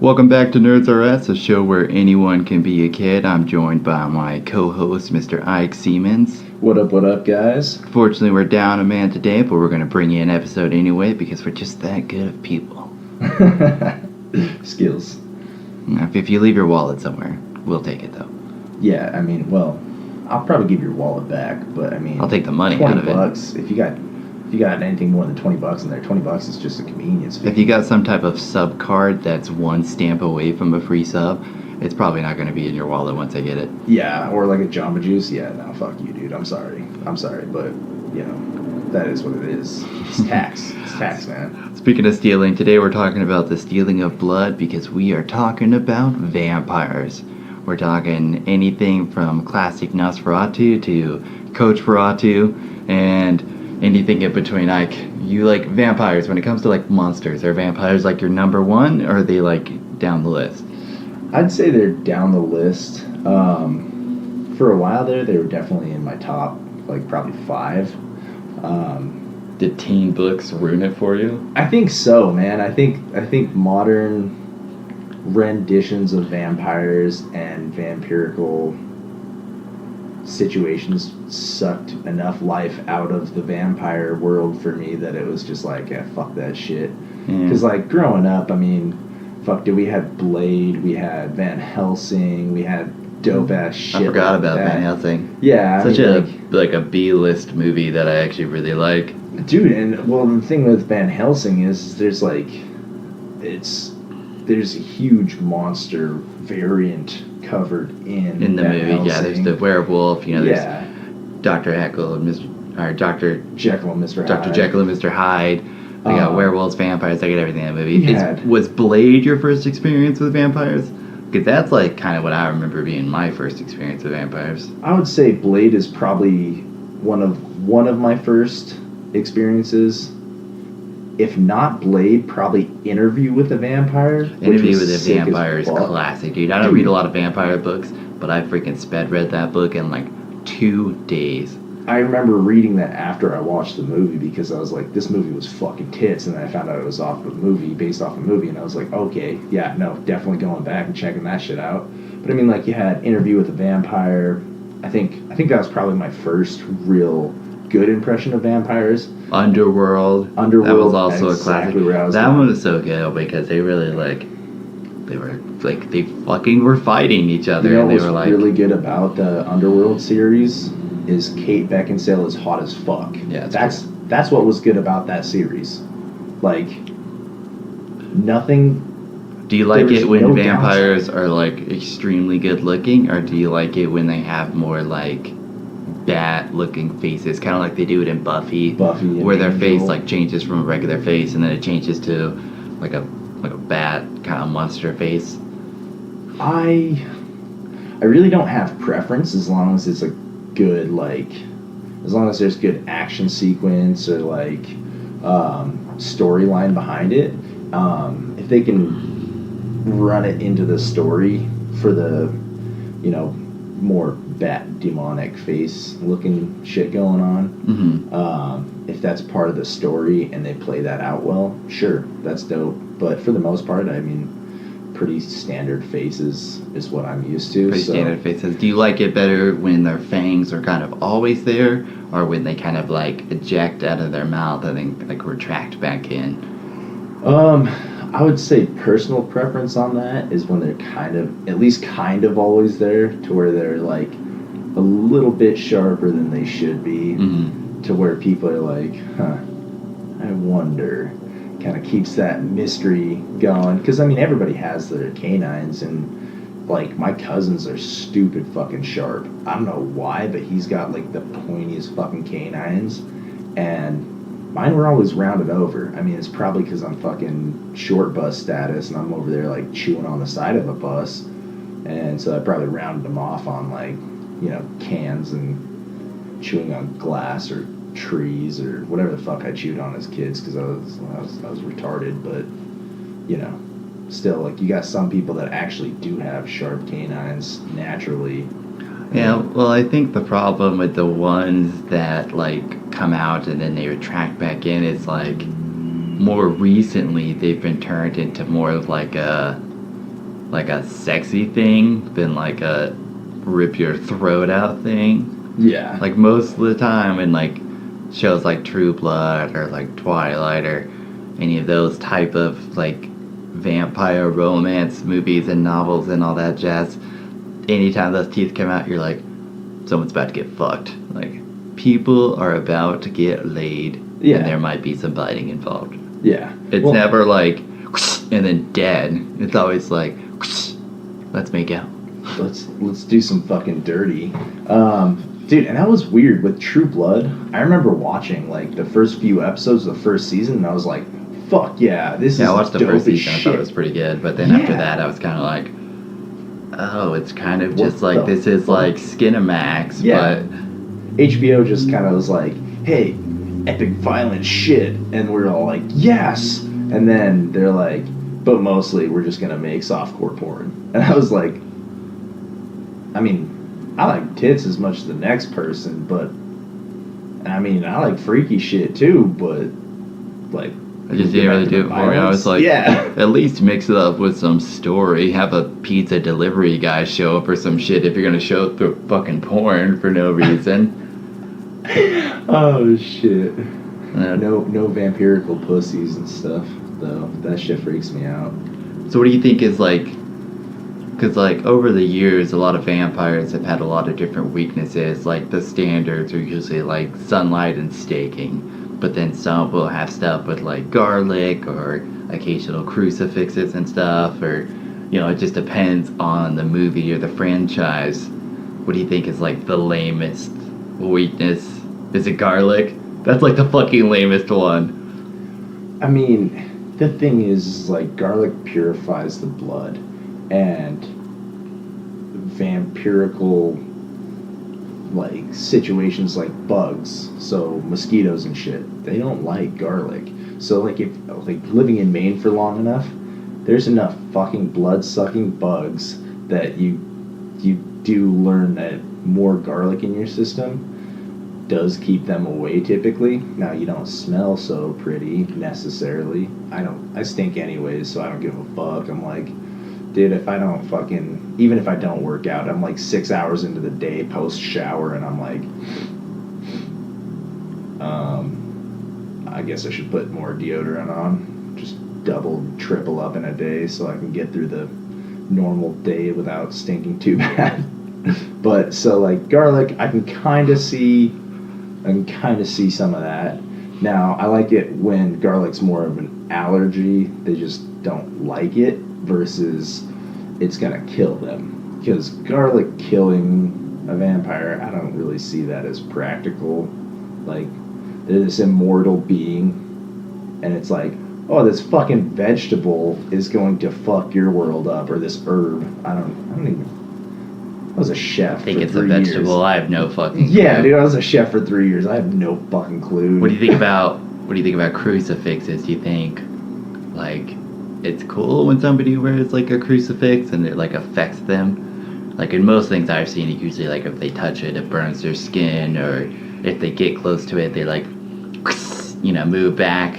Welcome back to Nerds R Us, a show where anyone can be a kid. I'm joined by my co-host, Mr. Ike Siemens. What up, guys? Fortunately, we're down a man today, but we're going to bring you an episode anyway because we're just that good of people. Skills. If you leave your wallet somewhere, we'll take it, though. Yeah, I mean, well, I'll probably give your wallet back, but I mean... I'll take the money out of $20, if you got anything more than $20 in there, $20 is just a convenience fee. If you got some type of sub card that's one stamp away from a free sub, it's probably not going to be in your wallet once I get it. Yeah, or like a Jamba Juice. Yeah, no, fuck you, dude. I'm sorry, but, you know, that is what it is. It's tax. It's tax, man. Speaking of stealing, today we're talking about the stealing of blood because we are talking about vampires. We're talking anything from classic Nosferatu to Coach Feratu and anything in between. Like, you like vampires. When it comes to like monsters, are vampires like your number one, or are they like down the list? I'd say they're down the list. For a while there, they were definitely in my top, like probably 5. Did teen books ruin it for you? I think so, man. I think modern renditions of vampires and vampirical situations sucked enough life out of the vampire world for me that it was just like, yeah, fuck that shit. Because like growing up, I mean, fuck, dude, we had Blade, we had Van Helsing, we had dope ass shit. I forgot like about that. Van Helsing. Yeah, such a B-list movie that I actually really like. Dude, and well, the thing with Van Helsing is there's a huge monster variant covered in the Van movie. Helsing. Yeah, there's the werewolf. You know, there's Yeah. Dr. Jekyll and Dr. Jekyll and Mr. Hyde. Dr. Jekyll and Mr. Hyde. They got werewolves, vampires. They got everything in that movie. Was Blade your first experience with vampires? Because that's like kind of what I remember being my first experience with vampires. I would say Blade is probably one of my first experiences. If not Blade, probably Interview with a Vampire. Interview with a Vampire is classic, dude. I don't read a lot of vampire books, but I freaking sped read that book in like 2 days. I remember reading that after I watched the movie because I was like, this movie was fucking tits, and then I found out it was based off a movie, and I was like, okay, yeah, no, definitely going back and checking that shit out. But I mean, like, you had Interview with a Vampire. I think that was probably my first real good impression of vampires. Underworld. That was also a classic. That one was so good because they really they fucking were fighting each other. You know, and they what's were like really good about the Underworld series is Kate Beckinsale is hot as fuck. Yeah, that's what was good about that series. Like, nothing. Do you like it when vampires are like extremely good looking, or do you like it when they have more like bat looking faces, kind of like they do it in Buffy where their face like changes from a regular face and then it changes to like a bat kind of monster face? I really don't have preference as long as it's a good, like, as long as there's good action sequence or like storyline behind it. If they can run it into the story for the, you know, more bat demonic face looking shit going on, if that's part of the story and they play that out well, sure, that's dope. But for the most part, I mean, pretty standard faces is what I'm used to. Standard faces. Do you like it better when their fangs are kind of always there, or when they kind of like eject out of their mouth and then like retract back in? I would say personal preference on that is when they're at least kind of always there, to where they're like a little bit sharper than they should be, to where people are like, I wonder. Kind of keeps that mystery going, because I mean, everybody has their canines, and like my cousins are stupid fucking sharp. I don't know why, but he's got like the pointiest fucking canines, and mine were always rounded over. I mean, it's probably because I'm fucking short bus status and I'm over there like chewing on the side of a bus, and so I probably rounded them off on like, you know, cans and chewing on glass or trees or whatever the fuck I chewed on as kids, because I was retarded. But you know, still, like, you got some people that actually do have sharp canines naturally. Yeah, well, I think the problem with the ones that like come out and then they retract back in is like more recently they've been turned into more of like a sexy thing than like a rip your throat out thing. Yeah. Like most of the time in like shows like True Blood or like Twilight or any of those type of like vampire romance movies and novels and all that jazz, anytime those teeth come out, you're like, someone's about to get fucked. Like, people are about to get laid, Yeah. and there might be some biting involved. Yeah. It's never like, and then dead. It's always like, let's make out. Let's do some fucking dirty. Dude, and that was weird with True Blood. I remember watching like the first few episodes of the first season, and I was like, fuck yeah, this is I watched the dope first as season. I shit. thought it was pretty good, but then after that, I was kind of like, oh, it's kind of just What like the this is fuck? like Skinamax, Yeah. but HBO just kind of was like, hey, epic violent shit, and we're all like, yes, and then they're like, but mostly we're just gonna make softcore porn, and I was like, I mean, I like tits as much as the next person, but I mean, I like freaky shit too, but like, I just didn't really do it for me. I was like, yeah. at least mix it up with some story. Have a pizza delivery guy show up or some shit if you're gonna show up through fucking porn for no reason. Oh shit. No vampirical pussies and stuff though. That shit freaks me out. So what do you think is like, because like over the years a lot of vampires have had a lot of different weaknesses. Like the standards are usually like sunlight and staking, but then some will have stuff with like garlic or occasional crucifixes and stuff, or it just depends on the movie or the franchise. What do you think is like the lamest weakness? Is it garlic? That's like the fucking lamest one. I mean, the thing is like garlic purifies the blood, and vampirical like situations like bugs, so mosquitoes and shit, they don't like garlic. So like if like living in Maine for long enough, there's enough fucking blood sucking bugs that you do learn that more garlic in your system does keep them away typically. Now you don't smell so pretty necessarily. I stink anyways, so I don't give a fuck. I'm like, dude, if I don't fucking, even if I don't work out, I'm like 6 hours into the day post shower and I'm like, I guess I should put more deodorant on, just double, triple up in a day so I can get through the normal day without stinking too bad. But so like garlic, I can kind of see some of that. Now I like it when garlic's more of an allergy. They just don't like it versus it's gonna kill them. Because garlic killing a vampire, I don't really see that as practical. Like they're this immortal being, and it's like, oh, this fucking vegetable is going to fuck your world up, or this herb. I don't even. I was a chef. I think for it's a 3 vegetable. years. I have no fucking clue. Yeah, dude, I was a chef for 3 years. I have no fucking clue. What do you think about crucifixes? Do you think like it's cool when somebody wears like a crucifix and it like affects them? Like in most things I've seen, it usually like if they touch it, it burns their skin, or if they get close to it, they like move back,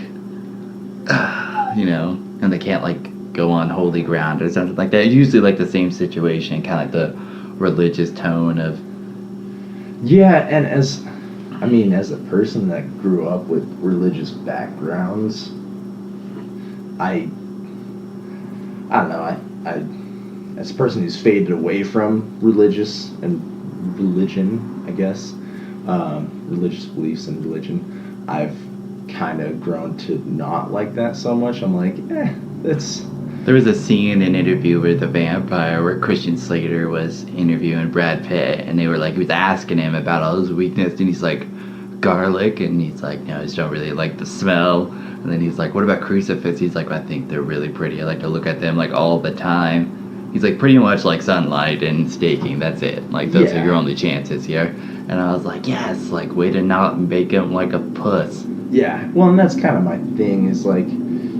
and they can't like go on holy ground or something like that. Usually like the same situation, kind of like the religious tone of. Yeah, and as a person that grew up with religious backgrounds, I don't know, I as a person who's faded away from religion, I guess, religious beliefs and religion, I've kind of grown to not like that so much. I'm like, that's... There was a scene in an interview with a vampire where Christian Slater was interviewing Brad Pitt, and they were like, he was asking him about all his weakness, and he's like, garlic, and he's like, no, I just don't really like the smell. And then he's like, what about crucifix? He's like, I think they're really pretty. I like to look at them like all the time. He's like, pretty much like sunlight and staking, that's it. Like, those are your only chances here. And I was like, yes, like, way to not make him like a puss. Yeah, well, and that's kind of my thing, is like,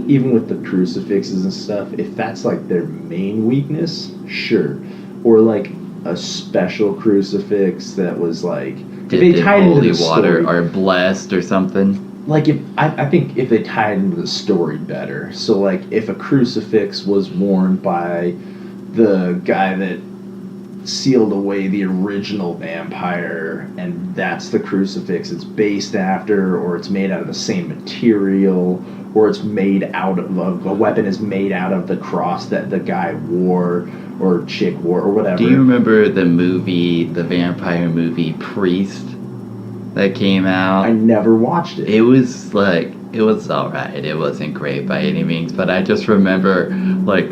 even with the crucifixes and stuff, if that's like their main weakness, sure. Or like a special crucifix that was like, Dipped in holy water or blessed or something. like if I think if they tied into the story better. So like if a crucifix was worn by the guy that sealed away the original vampire, and that's the crucifix it's based after, or it's made out of the same material, or it's made out of a weapon is made out of the cross that the guy wore or chick wore or whatever. Do you remember the vampire movie Priest that came out? I never watched it. It was alright. It wasn't great by any means, but I just remember like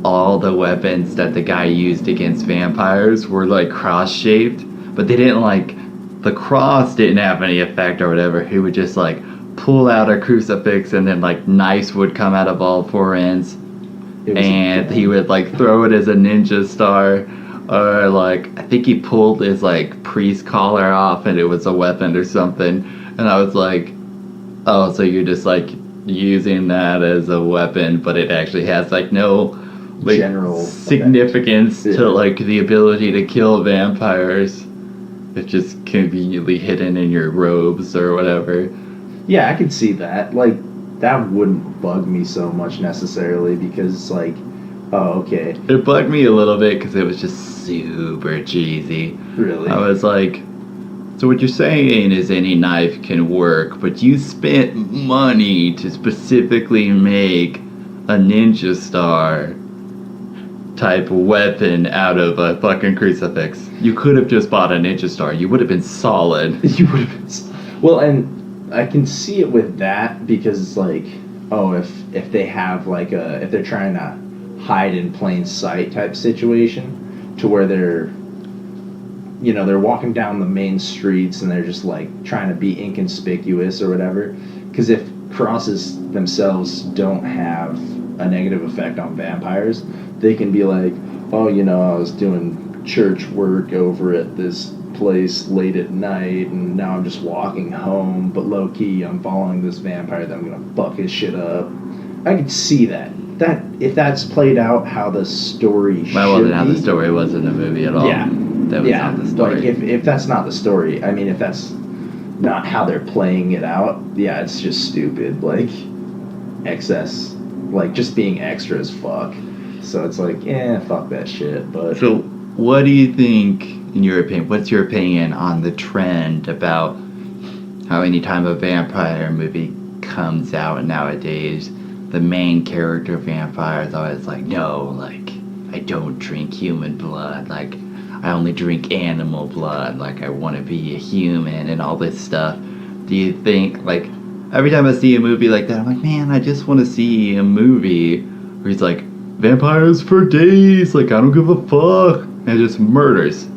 all the weapons that the guy used against vampires were like cross-shaped, but they didn't like, the cross didn't have any effect or whatever. He would just like pull out a crucifix and then like knives would come out of all four ends, and he would like throw it as a ninja star, or like I think he pulled his like priest collar off and it was a weapon or something, and I was like, oh, so you're just like using that as a weapon, but it actually has like no like general significance to like the ability to kill vampires. It's just conveniently hidden in your robes or whatever. Yeah, I could see that. Like, that wouldn't bug me so much necessarily because, like, oh, okay. It bugged me a little bit because it was just super cheesy. Really? I was like, so what you're saying is any knife can work, but you spent money to specifically make a ninja star type weapon out of a fucking crucifix. You could have just bought a ninja star. You would have been solid. You would have been. Well, and I can see it with that because it's like, oh, if they have like if they're trying to hide in plain sight type situation, to where they're walking down the main streets and they're just like trying to be inconspicuous or whatever. Because if crosses themselves don't have a negative effect on vampires, they can be like, oh, I was doing church work over at this place late at night, and now I'm just walking home, but low-key I'm following this vampire that I'm gonna fuck his shit up. I could see that if that's played out how the story should be. That wasn't how the story was in the movie at all. Yeah. That was not the story. Like if that's not the story, I mean, if that's not how they're playing it out, yeah, it's just stupid. Like, excess, like just being extra as fuck. So it's like, fuck that shit. But so, what do you think, in your opinion? What's your opinion on the trend about how anytime a vampire movie comes out nowadays, the main character vampire is always like, no, like, I don't drink human blood. Like, I only drink animal blood. Like, I want to be a human and all this stuff. Do you think, like, every time I see a movie like that, I'm like, man, I just want to see a movie where he's like, vampires for days, like, I don't give a fuck, and just murders.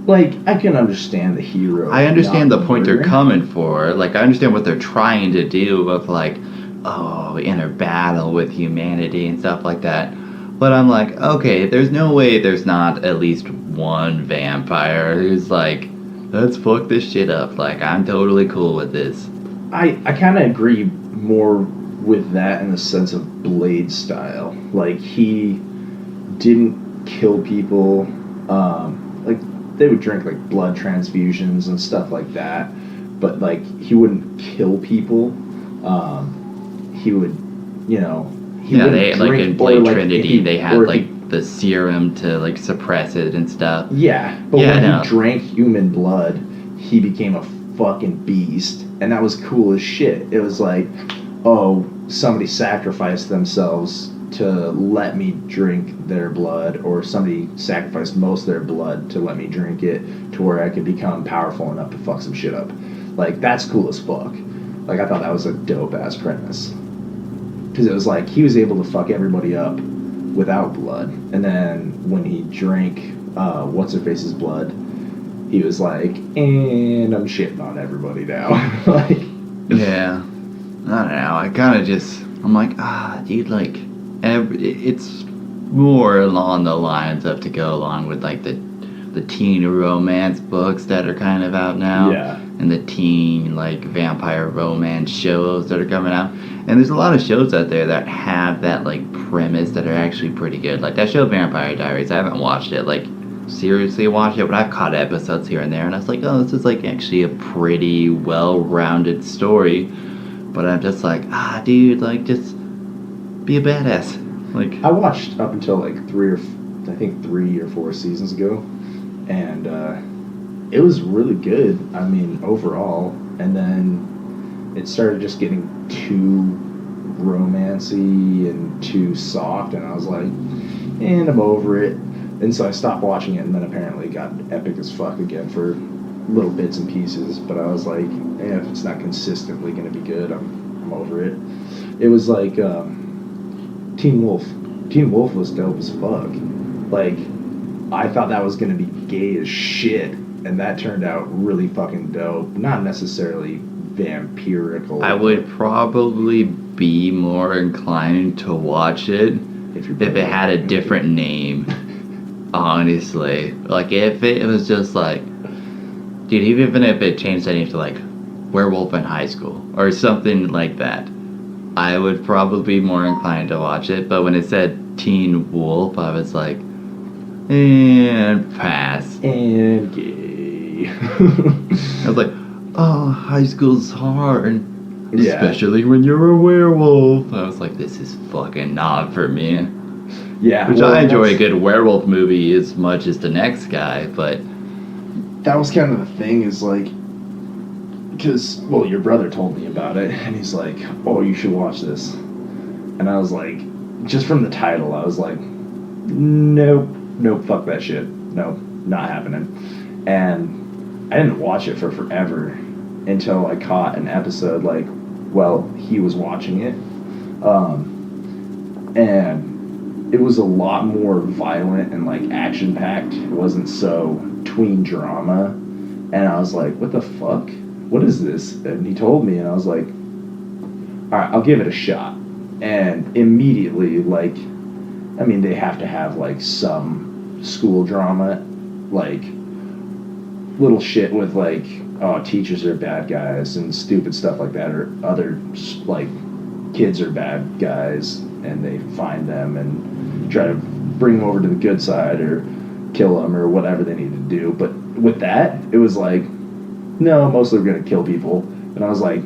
Like, I can understand the hero. I understand the point they're coming for. Like, I understand what they're trying to do with, like, oh, inner battle with humanity and stuff like that. But I'm like, okay, there's no way there's not at least one vampire who's like, let's fuck this shit up. Like, I'm totally cool with this. I kind of agree more with that in the sense of Blade style. Like, he didn't kill people. Like, they would drink, like, blood transfusions and stuff like that. But, like, he wouldn't kill people. He would, they, like, in Blade Trinity, they had, like, the serum to, like, suppress it and stuff. Yeah, but when he drank human blood, he became a fucking beast. And that was cool as shit. It was like, oh, somebody sacrificed themselves to let me drink their blood, or somebody sacrificed most of their blood to let me drink it, to where I could become powerful enough to fuck some shit up. Like, that's cool as fuck. Like, I thought that was a dope-ass premise. Because it was like, he was able to fuck everybody up without blood. And then when he drank What's-Her-Face's blood, he was like, and I'm shitting on everybody now. Like, yeah. I don't know. I kind of just, I'm like, dude, like, it's more along the lines of to go along with, like, the teen romance books that are kind of out now. Yeah. And the teen, like, vampire romance shows that are coming out. And there's a lot of shows out there that have that, like, premise that are actually pretty good. Like, that show Vampire Diaries, I haven't watched it. Like, seriously watch it, but I've caught episodes here and there, and I was like, oh, this is like actually a pretty well-rounded story. But I'm just like, dude, like, just be a badass. Like, I watched up until like 3 or 4 seasons ago, and it was really good. I mean, overall, and then it started just getting too romancy and too soft, and I was like, and I'm over it. And so I stopped watching it, and then apparently it got epic as fuck again for little bits and pieces. But I was like, if it's not consistently going to be good, I'm over it. It was like Teen Wolf. Teen Wolf was dope as fuck. Like, I thought that was going to be gay as shit, and that turned out really fucking dope. Not necessarily vampirical. I would probably be more inclined to watch it if it had a different name. Honestly, like, if it was just like, dude, even if it changed the name to like Werewolf in High School or something like that, I would probably be more inclined to watch it. But when it said Teen Wolf, I was like, and pass. And gay. I was like, oh, high school's hard. Yeah. Especially when you're a werewolf. I was like, this is fucking not for me. Yeah. Which I enjoy a good werewolf movie as much as the next guy, but that was kind of the thing, is like, because, well, your brother told me about it, and he's like, oh, you should watch this. And I was like, just from the title, I was like, nope, fuck that shit. Nope, not happening. And I didn't watch it for forever until I caught an episode, like, well, he was watching it. And it was a lot more violent and, like, action-packed. It wasn't so tween drama. And I was like, what the fuck? What is this? And he told me, and I was like, all right, I'll give it a shot. And immediately, like, I mean, they have to have, like, some school drama, like, little shit with, like, oh, teachers are bad guys and stupid stuff like that, or other, like, kids are bad guys, and they find them and try to bring them over to the good side or kill them or whatever they need to do. But with that, it was like, no, mostly we're going to kill people. And I was like,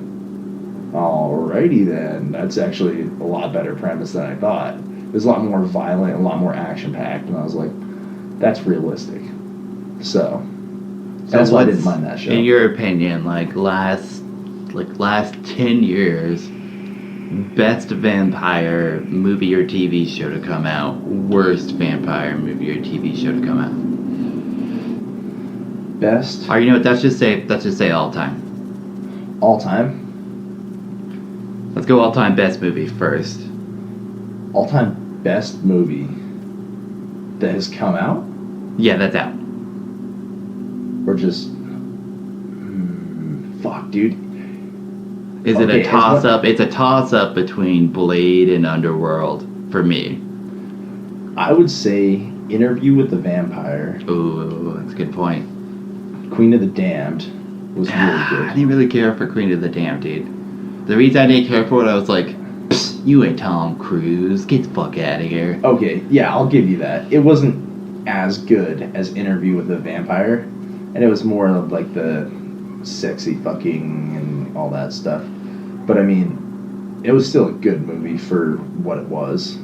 alrighty then. That's actually a lot better premise than I thought. It was a lot more violent, a lot more action-packed, and I was like, that's realistic. So that's why I didn't mind that show. In your opinion, last 10 years, best vampire movie or TV show to come out, worst vampire movie or TV show to come out? Best? Or, you know what, let's just say all time. All time? Let's go all time best movie first. All time best movie that has come out? Yeah, that's out. Or just... fuck, dude. Is it a toss-up? It's a toss-up between Blade and Underworld, for me. I would say Interview with the Vampire. Ooh, that's a good point. Queen of the Damned was really good. I didn't really care for Queen of the Damned, dude. The reason I didn't care for it, I was like, you ain't Tom Cruise. Get the fuck out of here. Okay, yeah, I'll give you that. It wasn't as good as Interview with the Vampire, and it was more of like the sexy fucking and all that stuff. But I mean, it was still a good movie for what it was,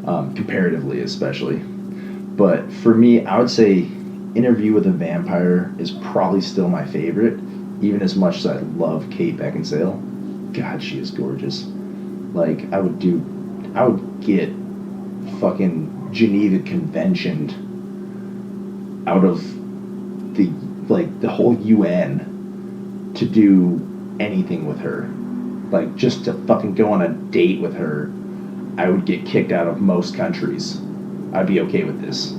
comparatively especially. But for me, I would say Interview with a Vampire is probably still my favorite, even as much as I love Kate Beckinsale. God, she is gorgeous. Like, I would get fucking Geneva Conventioned out of the whole UN to do anything with her. Like, just to fucking go on a date with her, I would get kicked out of most countries. I'd be okay with this.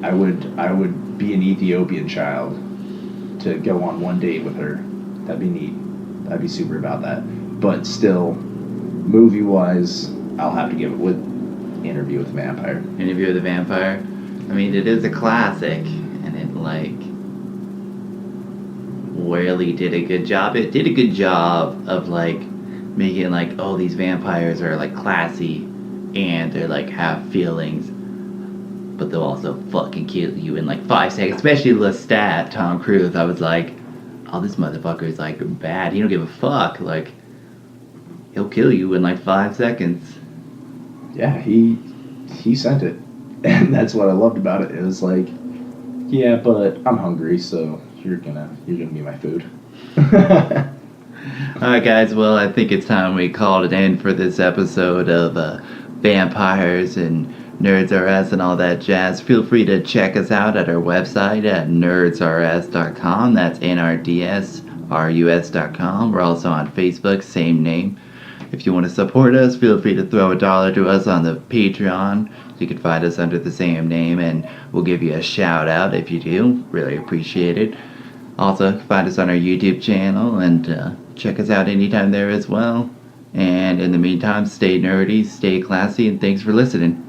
I would be an Ethiopian child to go on one date with her. That'd be neat. I'd be super about that. But still, movie-wise, I'll have to give it with Interview with the Vampire. Interview with the Vampire? I mean, it is a classic, and it, really did a good job. It did a good job of, making, oh, these vampires are, classy, and they're, have feelings. but they'll also fucking kill you in like 5 seconds. Especially Lestat, Tom Cruise. I was like, oh, this motherfucker is like bad. He don't give a fuck. Like, he'll kill you in like 5 seconds. Yeah, he sent it, and that's what I loved about it. It was like, yeah, but I'm hungry, so you're gonna be my food. Alright guys, well I think it's time we called it in for this episode of vampires and Nerds R Us and all that jazz. Feel free to check us out at our website at nerdsrs.com. That's NRDSRUS.com. We're also on Facebook, same name. If you want to support us, feel free to throw $1 to us on the Patreon. You can find us under the same name and we'll give you a shout out if you do. Really appreciate it. Also, find us on our YouTube channel and check us out anytime there as well. And in the meantime, stay nerdy, stay classy, and thanks for listening.